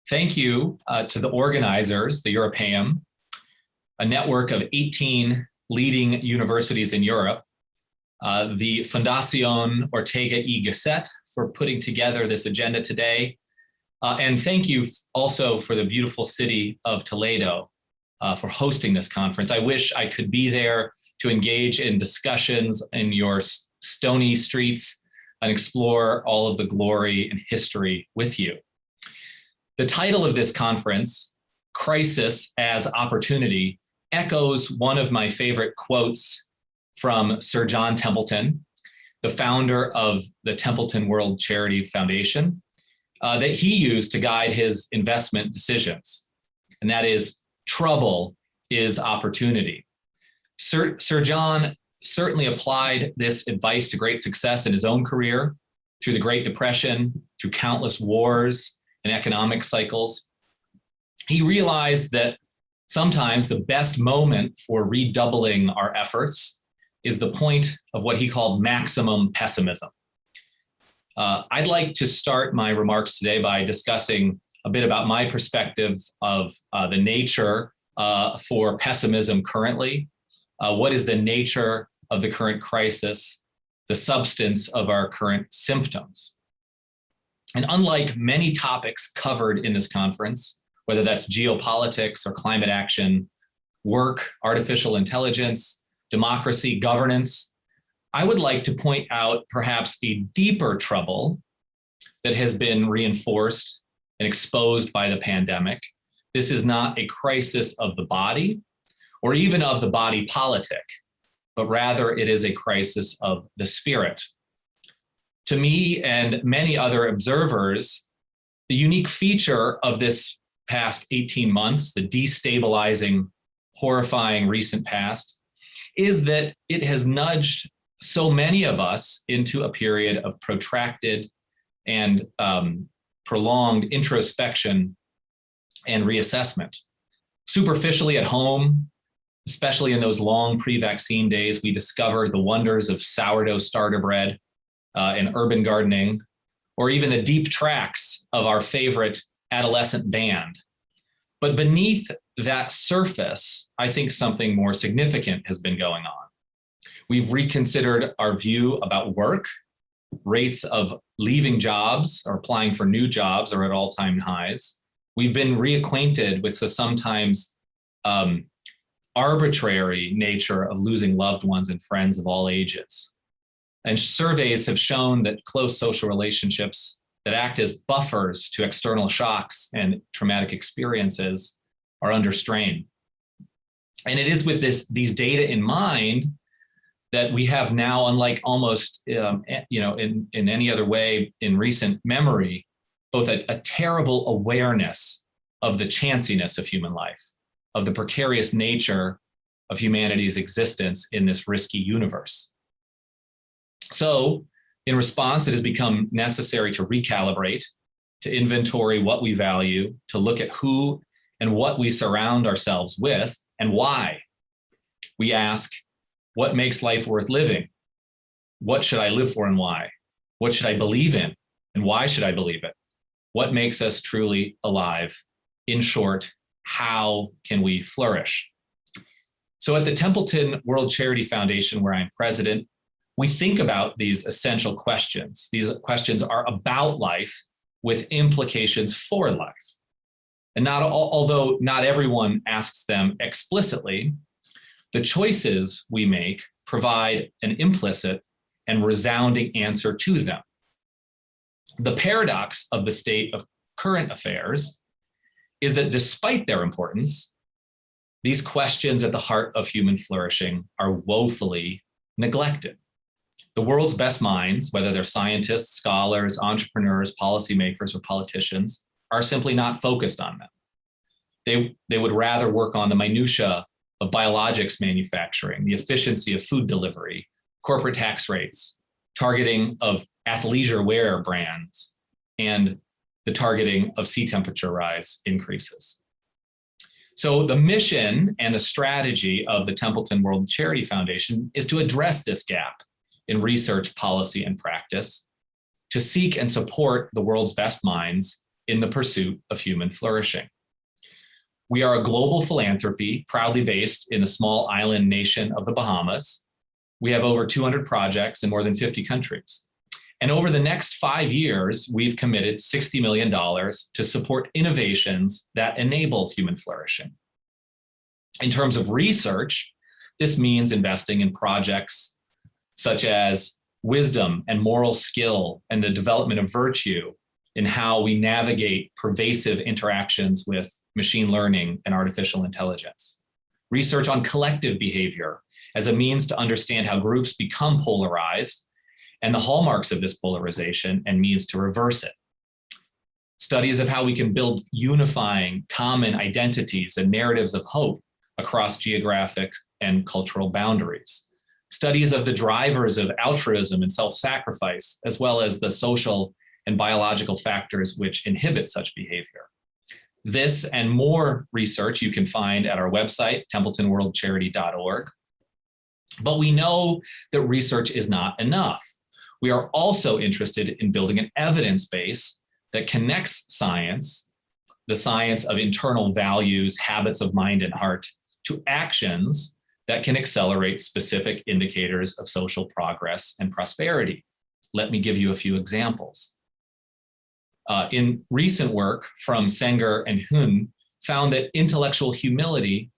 Thank you to the organizers, the Europaeum, a network of 18 leading universities in Europe, the Fundación Ortega y Gasset for putting together this agenda today. And thank you also for the beautiful city of Toledo for hosting this conference. I wish I could be there to engage in discussions in your stony streets and explore all of the glory and history with you. The title of this conference, Crisis as Opportunity, echoes one of my favorite quotes from Sir John Templeton, the founder of the Templeton World Charity Foundation, that he used to guide his investment decisions. And that is, trouble is opportunity. Sir John certainly applied this advice to great success in his own career, through the Great Depression, through countless wars and economic cycles. He realized that sometimes the best moment for redoubling our efforts is the point of what he called maximum pessimism. I'd like to start my remarks today by discussing a bit about my perspective of the nature for pessimism currently. What is the nature of the current crisis, the substance of our current symptoms? And unlike many topics covered in this conference, whether that's geopolitics or climate action, work, artificial intelligence, democracy, governance, I would like to point out perhaps a deeper trouble that has been reinforced and exposed by the pandemic. This is not a crisis of the body or even of the body politic, but rather it is a crisis of the spirit. To me and many other observers, the unique feature of this past 18 months, the destabilizing, horrifying recent past, is that it has nudged so many of us into a period of protracted and prolonged introspection and reassessment. Superficially at home, especially in those long pre-vaccine days, we discovered the wonders of sourdough starter bread and urban gardening, or even the deep tracks of our favorite adolescent band. But beneath that surface, I think something more significant has been going on. We've reconsidered our view about work. Rates of leaving jobs or applying for new jobs are at all-time highs. We've been reacquainted with the sometimes arbitrary nature of losing loved ones and friends of all ages. And surveys have shown that close social relationships that act as buffers to external shocks and traumatic experiences are under strain. And it is with these data in mind that we have now, unlike almost in any other way in recent memory, both a terrible awareness of the chanciness of human life, of the precarious nature of humanity's existence in this risky universe. So, in response, it has become necessary to recalibrate, to inventory what we value, to look at who and what we surround ourselves with and why. We ask, what makes life worth living? What should I live for and why? What should I believe in and why should I believe it? What makes us truly alive? In short, how can we flourish? So at the Templeton World Charity Foundation, where I'm president, we think about these essential questions. These questions are about life with implications for life. And although not everyone asks them explicitly, the choices we make provide an implicit and resounding answer to them. The paradox of the state of current affairs is that despite their importance, these questions at the heart of human flourishing are woefully neglected. The world's best minds, whether they're scientists, scholars, entrepreneurs, policymakers, or politicians, are simply not focused on them. They would rather work on the minutia of biologics manufacturing, the efficiency of food delivery, corporate tax rates, targeting of athleisure wear brands, and the targeting of sea temperature rise increases. So the mission and the strategy of the Templeton World Charity Foundation is to address this gap in research, policy, and practice, to seek and support the world's best minds in the pursuit of human flourishing. We are a global philanthropy proudly based in the small island nation of the Bahamas. We have over 200 projects in more than 50 countries. And over the next 5 years, we've committed $60 million to support innovations that enable human flourishing. In terms of research, this means investing in projects such as wisdom and moral skill and the development of virtue in how we navigate pervasive interactions with machine learning and artificial intelligence. Research on collective behavior as a means to understand how groups become polarized and the hallmarks of this polarization and means to reverse it. Studies of how we can build unifying common identities and narratives of hope across geographic and cultural boundaries. Studies of the drivers of altruism and self-sacrifice, as well as the social and biological factors which inhibit such behavior. This and more research you can find at our website, templetonworldcharity.org. But we know that research is not enough. We are also interested in building an evidence base that connects science, the science of internal values, habits of mind and heart, to actions that can accelerate specific indicators of social progress and prosperity. Let me give you a few examples. In recent work from Senger and Hun found that intellectual humility,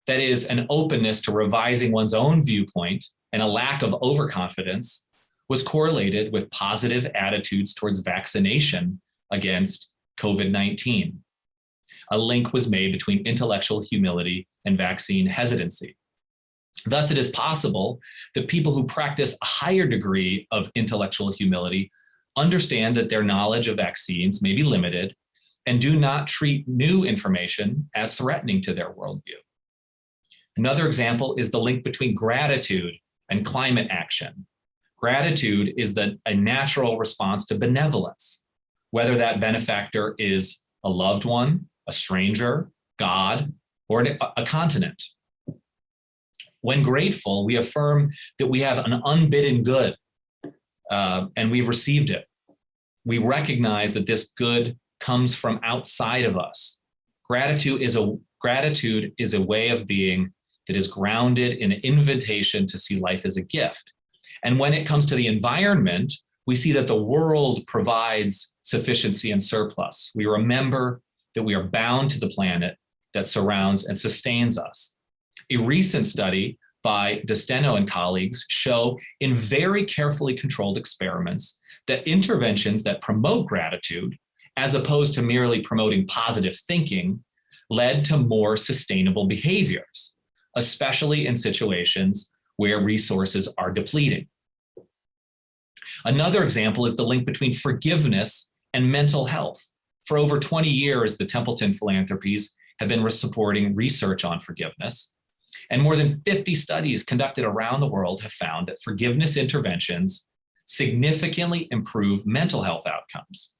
that is an openness to revising one's own viewpoint and a lack of overconfidence, was correlated with positive attitudes towards vaccination against COVID-19. A link was made between intellectual humility and vaccine hesitancy. Thus, it is possible that people who practice a higher degree of intellectual humility understand that their knowledge of vaccines may be limited and do not treat new information as threatening to their worldview. Another example is the link between gratitude and climate action. Gratitude is a natural response to benevolence, whether that benefactor is a loved one, a stranger, God, or a continent. When grateful, we affirm that we have an unbidden good and we've received it. We recognize that this good comes from outside of us. Gratitude is a way of being that is grounded in an invitation to see life as a gift. And when it comes to the environment, we see that the world provides sufficiency and surplus. We remember that we are bound to the planet that surrounds and sustains us. A recent study by DeSteno and colleagues show in very carefully controlled experiments that interventions that promote gratitude, as opposed to merely promoting positive thinking, led to more sustainable behaviors, especially in situations where resources are depleting. Another example is the link between forgiveness and mental health. For over 20 years, the Templeton Philanthropies have been supporting research on forgiveness. And more than 50 studies conducted around the world have found that forgiveness interventions significantly improve mental health outcomes,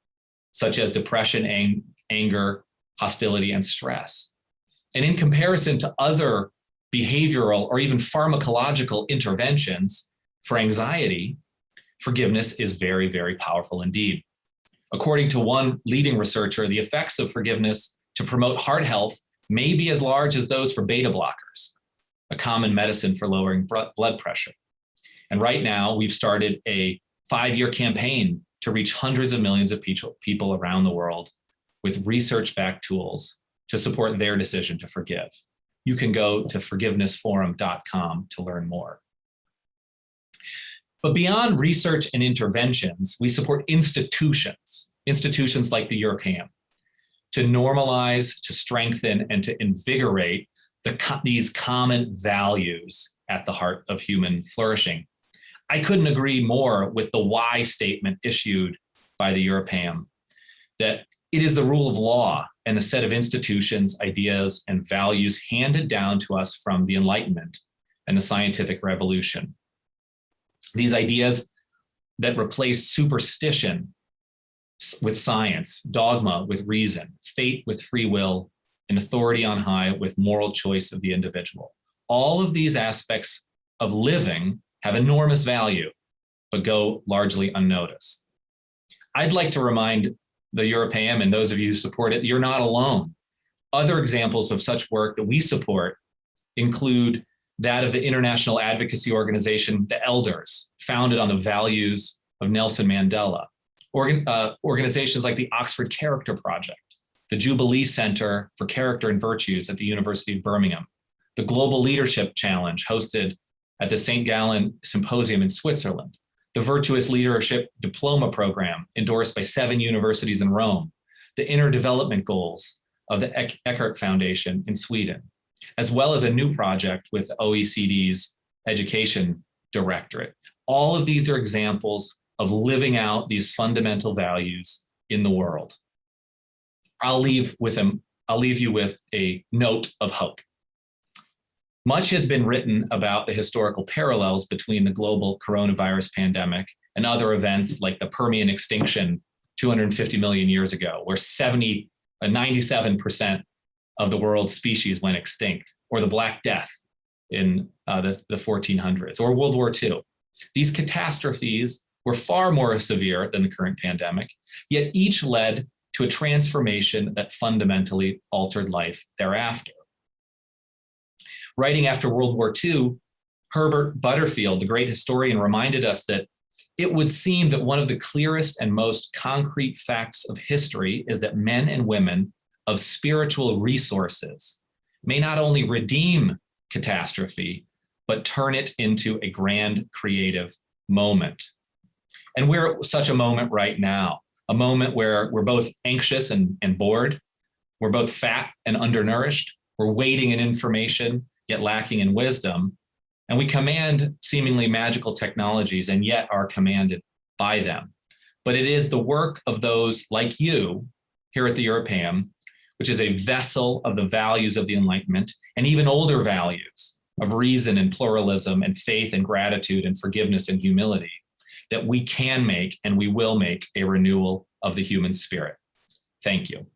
such as depression, anger, hostility, and stress. And in comparison to other behavioral or even pharmacological interventions for anxiety, forgiveness is very, very powerful indeed. According to one leading researcher, the effects of forgiveness to promote heart health may be as large as those for beta blockers, a common medicine for lowering blood pressure. And right now, we've started a 5-year campaign to reach hundreds of millions of people around the world with research-backed tools to support their decision to forgive. You can go to forgivenessforum.com to learn more. But beyond research and interventions, we support institutions like the Europaeum, to normalize, to strengthen, and to invigorate these common values at the heart of human flourishing. I couldn't agree more with the why statement issued by the Europaeum, that it is the rule of law and a set of institutions, ideas, and values handed down to us from the Enlightenment and the scientific revolution. These ideas that replaced superstition with science, dogma with reason, fate with free will, and authority on high with moral choice of the individual. All of these aspects of living have enormous value, but go largely unnoticed. I'd like to remind the Europaeum and those of you who support it, you're not alone. Other examples of such work that we support include that of the international advocacy organization, the Elders, founded on the values of Nelson Mandela. Organizations like the Oxford Character Project, the Jubilee Center for Character and Virtues at the University of Birmingham, the Global Leadership Challenge hosted at the St. Gallen Symposium in Switzerland, the Virtuous Leadership Diploma Program endorsed by 7 universities in Rome, the Inner Development Goals of the Eckert Foundation in Sweden, as well as a new project with OECD's Education Directorate. All of these are examples of living out these fundamental values in the world. I'll leave you with a note of hope. Much has been written about the historical parallels between the global coronavirus pandemic and other events like the Permian extinction 250 million years ago, where 97% of the world's species went extinct, or the Black Death in the 1400s, or World War II. These catastrophes were far more severe than the current pandemic, yet each led to a transformation that fundamentally altered life thereafter. Writing after World War II, Herbert Butterfield, the great historian, reminded us that it would seem that one of the clearest and most concrete facts of history is that men and women of spiritual resources may not only redeem catastrophe, but turn it into a grand creative moment. And we're at such a moment right now, a moment where we're both anxious and bored, we're both fat and undernourished, we're waiting in information, yet lacking in wisdom, and we command seemingly magical technologies and yet are commanded by them. But it is the work of those like you here at the Europaeum, which is a vessel of the values of the Enlightenment and even older values of reason and pluralism and faith and gratitude and forgiveness and humility, that we can make and we will make a renewal of the human spirit. Thank you.